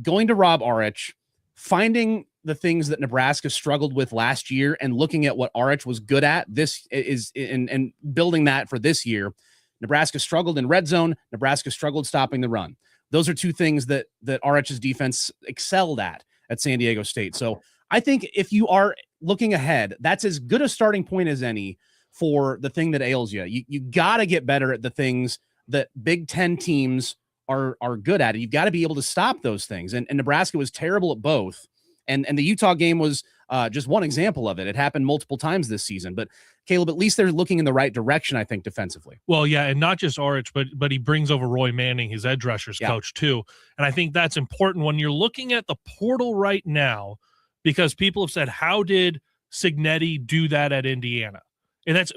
going to Rob Arich, finding the things that Nebraska struggled with last year and looking at what Arich was good at, this is and building that for this year. Nebraska struggled in red zone. Nebraska struggled stopping the run. Those are 2 things that Arich's defense excelled at San Diego State. So I think if you are looking ahead, that's as good a starting point as any for the thing that ails you. You got to get better at the things that Big Ten teams are good at. You've got to be able to stop those things. And Nebraska was terrible at both. And the Utah game was just one example of it. It happened multiple times this season. But Caleb, at least they're looking in the right direction, I think, defensively. Well, yeah, and not just Arich, but he brings over Roy Manning, his edge rushers coach, too. And I think that's important when you're looking at the portal right now, because people have said, how did Cignetti do that at Indiana? And that's,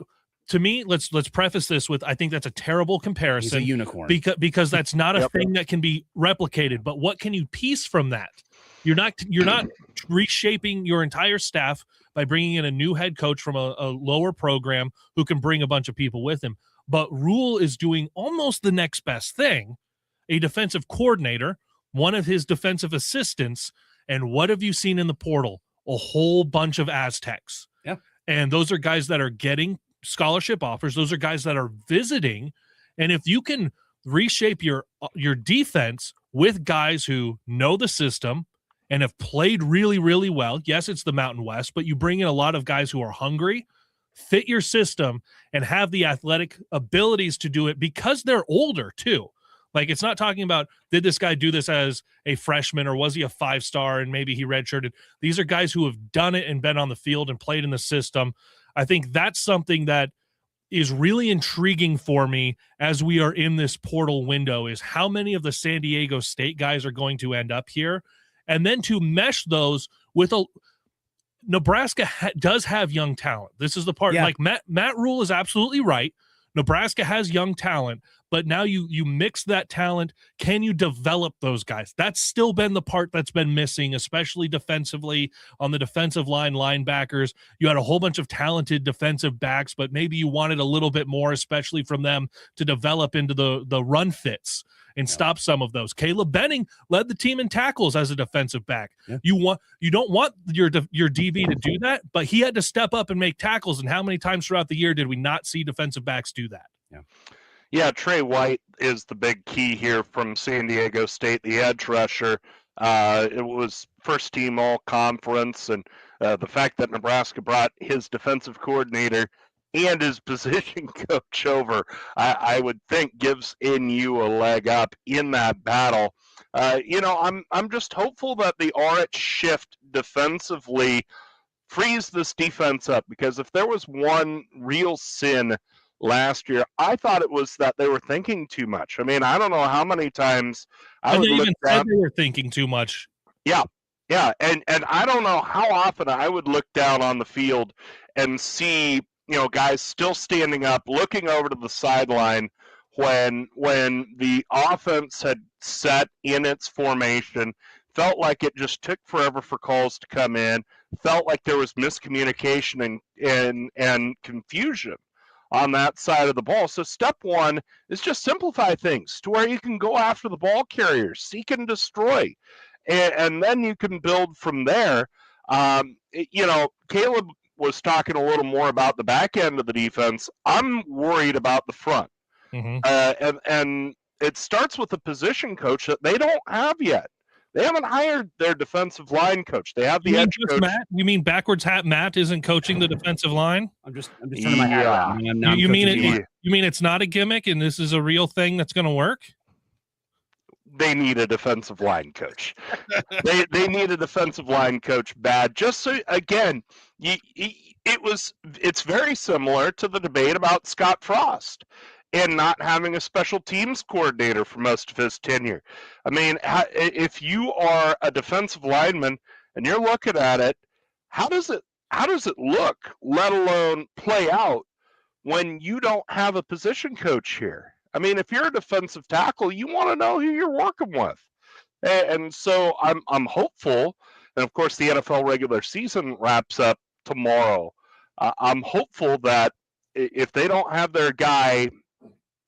to me, let's preface this with, I think that's a terrible comparison. He's a unicorn. Because that's not a thing that can be replicated. But what can you piece from that? You're not reshaping your entire staff by bringing in a new head coach from a lower program who can bring a bunch of people with him. But Rule is doing almost the next best thing, a defensive coordinator, one of his defensive assistants. And what have you seen in the portal? A whole bunch of Aztecs. Yeah. And those are guys that are getting scholarship offers. Those are guys that are visiting. And if you can reshape your defense with guys who know the system and have played really, really well. Yes, it's the Mountain West, but you bring in a lot of guys who are hungry, fit your system, and have the athletic abilities to do it because they're older too. Like, it's not talking about, did this guy do this as a freshman or was he a 5-star and maybe he redshirted? These are guys who have done it and been on the field and played in the system. I think that's something that is really intriguing for me as we are in this portal window, is how many of the San Diego State guys are going to end up here. And then to mesh those with Nebraska does have young talent. This is the part, like Matt Rule is absolutely right. Nebraska has young talent, but now you mix that talent. Can you develop those guys? That's still been the part that's been missing, especially defensively on the defensive line, linebackers. You had a whole bunch of talented defensive backs, but maybe you wanted a little bit more, especially from them, to develop into the run fits and stop some of those. Caleb Benning led the team in tackles as a defensive back. Yeah. You don't want your DB to do that, but he had to step up and make tackles. And how many times throughout the year did we not see defensive backs do that? Yeah, Trey White is the big key here from San Diego State, the edge rusher. It was first team all conference, and the fact that Nebraska brought his defensive coordinator and his position coach over, I would think gives NU a leg up in that battle. I'm just hopeful that the Arich shift defensively frees this defense up, because if there was one real sin last year, I thought it was that they were thinking too much. I mean, I don't know how many times they even said they were thinking too much. Yeah, and I don't know how often I would look down on the field and see, guys still standing up, looking over to the sideline when the offense had set in its formation. felt like it just took forever for calls to come in, felt like there was miscommunication and confusion on that side of the ball. So step one is just simplify things to where you can go after the ball carriers, seek and destroy, and then you can build from there. Kaleb was talking a little more about the back end of the defense. I'm worried about the front. And it starts with a position coach that they don't have yet. They haven't hired their defensive line coach. They have the edge coach. Matt? You mean backwards hat Matt isn't coaching the defensive line? I'm just turning my hat around. You mean it's not a gimmick and this is a real thing that's going to work? They need a defensive line coach. they need a defensive line coach bad. Just so, again, it's very similar to the debate about Scott Frost and not having a special teams coordinator for most of his tenure. I mean, if you are a defensive lineman and you're looking at it, how does it look, let alone play out, when you don't have a position coach here? I mean, if you're a defensive tackle, you want to know who you're working with. And so I'm hopeful, and of course the NFL regular season wraps up tomorrow. I'm hopeful that if they don't have their guy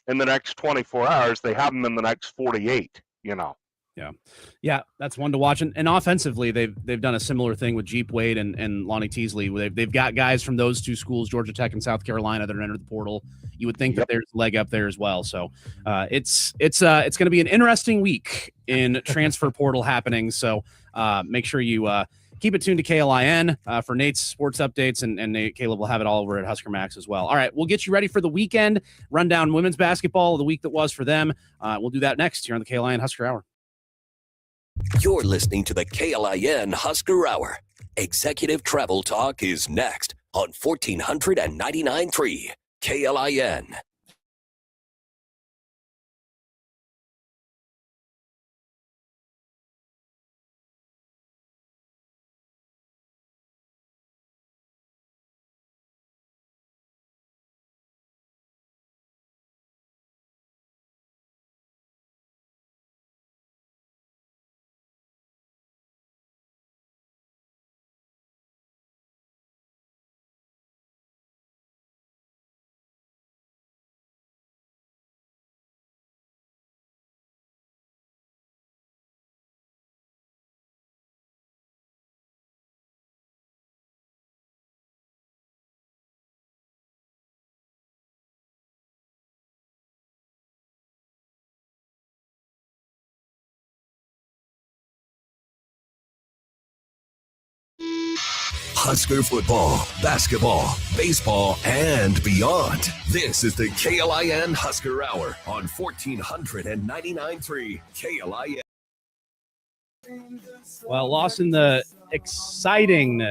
in the next 24 hours, they have them in the next 48, Yeah, that's one to watch. And offensively, they've done a similar thing with Jeep Wade and Lonnie Teasley. They've got guys from those two schools, Georgia Tech and South Carolina, that are entered the portal. You would think that there's a leg up there as well. So it's going to be an interesting week in transfer portal happening. So make sure you keep it tuned to KLIN for Nate's sports updates, and Kaleb will have it all over at Husker Max as well. All right, we'll get you ready for the weekend. Run down women's basketball of the week that was for them. We'll do that next here on the KLIN Husker Hour. You're listening to the KLIN Husker Hour. Executive Travel Talk is next on 1499.3 KLIN. Husker football, basketball, baseball, and beyond. This is the KLIN Husker Hour on 1499.3 KLIN. Well, lost in the excitement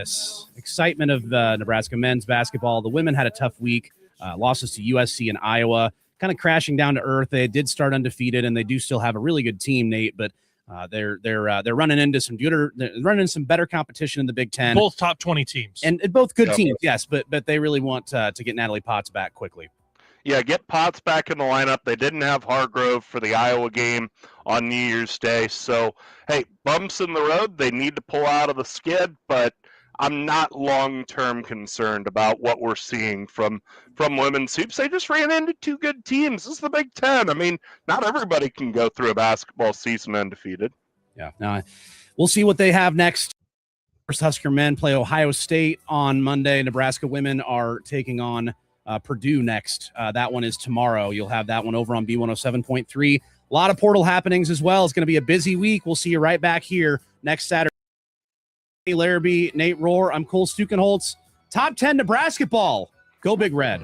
of Nebraska men's basketball. The women had a tough week. Losses to USC and Iowa, kind of crashing down to earth. They did start undefeated, and they do still have a really good team, Nate, but they're running into some better competition in the Big Ten. Both top 20 teams, and both good teams, yes. But they really want to get Natalie Potts back quickly. Yeah, get Potts back in the lineup. They didn't have Hargrove for the Iowa game on New Year's Day, so hey, bumps in the road. They need to pull out of the skid, but I'm not long-term concerned about what we're seeing from women's hoops. They just ran into two good teams. This is the Big Ten. I mean, not everybody can go through a basketball season undefeated. Yeah. Now, we'll see what they have next. First, Husker men play Ohio State on Monday. Nebraska women are taking on Purdue next. That one is tomorrow. You'll have that one over on B107.3. A lot of portal happenings as well. It's going to be a busy week. We'll see you right back here next Saturday. Hey, Larrabee, Nate Rohr, I'm Cole Stukenholtz. Top 10 Nebraska ball. Go Big Red.